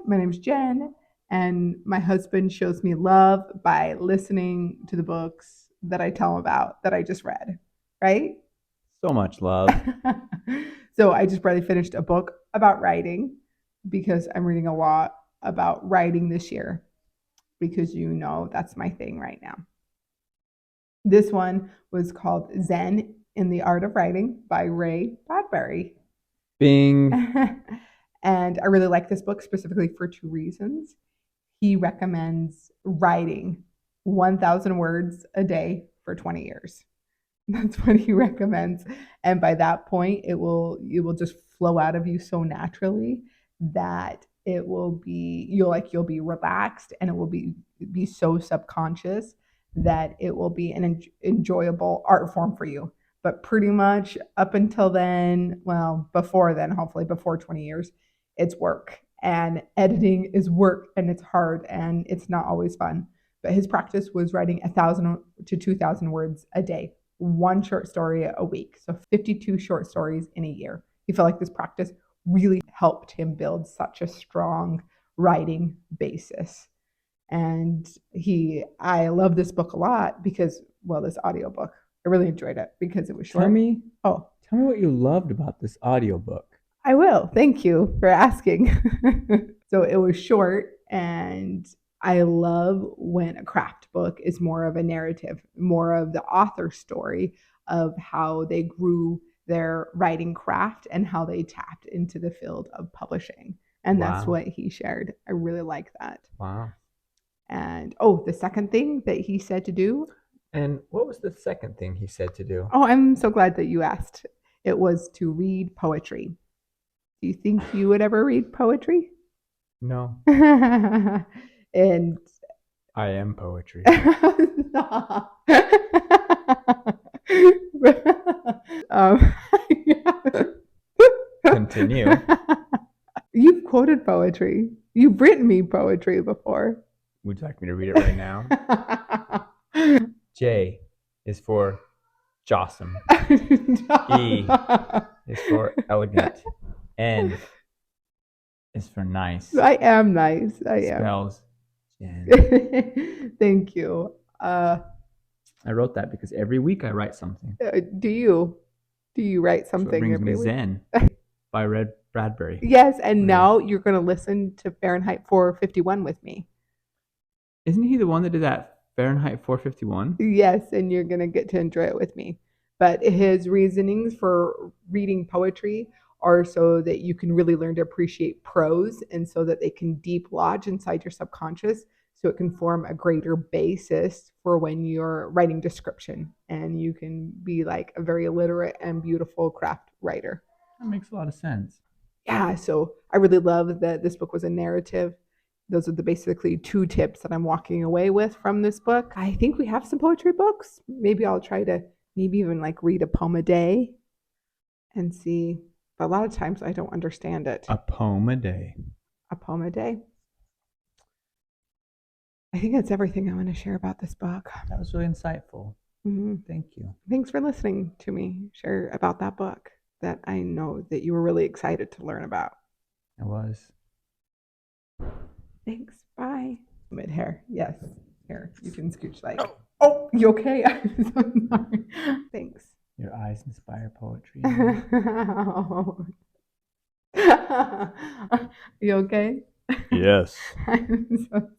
my name's Jen, and my husband shows me love by listening to the books that I tell him about that I just read, right? So much love. So I just barely finished a book about writing because I'm reading a lot about writing this year because that's my thing right now. This one was called Zen in the Art of Writing by Ray Bradbury. Bing. And I really like this book specifically for two reasons. He recommends writing 1,000 words a day for 20 years. That's what he recommends. And by that point, it will just flow out of you so naturally that you'll be relaxed, and it will be so subconscious that it will be an enjoyable art form for you. But pretty much up until then, well, before then, hopefully before 20 years, it's work. And editing is work, and it's hard, and it's not always fun. But his practice was writing 1,000 to 2,000 words a day, one short story a week. So 52 short stories in a year. He felt like this practice really helped him build such a strong writing basis. And I love this book a lot because, well, this audiobook, I really enjoyed it because it was short. Tell me what you loved about this audiobook. I will. Thank you for asking. So it was short, and I love when a craft book is more of a narrative, more of the author's story of how they grew their writing craft and how they tapped into the field of publishing. And That's what he shared. I really like that. Wow. And the second thing that he said to do. And what was the second thing he said to do? Oh, I'm so glad that you asked. It was to read poetry. Do you think you would ever read poetry? No. And I am poetry. Continue. You've quoted poetry. You've written me poetry before. Would you like me to read it right now? J is for Jossum. E is for elegant. N is for nice. I am nice. I am. Spells Jen. Thank you. I wrote that because every week I write something. Do you write something? So it brings me week? Zen by Ray Bradbury. Yes, and now you're going to listen to Fahrenheit 451 with me. Isn't he the one that did that Fahrenheit 451? Yes, and you're going to get to enjoy it with me. But his reasonings for reading poetry are so that you can really learn to appreciate prose, and so that they can deep lodge inside your subconscious, so it can form a greater basis for when you're writing description, and you can be like a very literate and beautiful craft writer. That makes a lot of sense. Yeah, so I really love that this book was a narrative. Those are basically two tips that I'm walking away with from this book. I think we have some poetry books. Maybe I'll try to even read a poem a day and see. But a lot of times I don't understand it. A poem a day. A poem a day. I think that's everything I want to share about this book. That was really insightful. Mm-hmm. Thank you. Thanks for listening to me share about that book that I know that you were really excited to learn about. I was. Thanks. Bye. Mid hair. Yes. Here. You can scooch Oh, you okay? I'm so sorry. Thanks. Your eyes inspire poetry. You okay? Yes. I'm so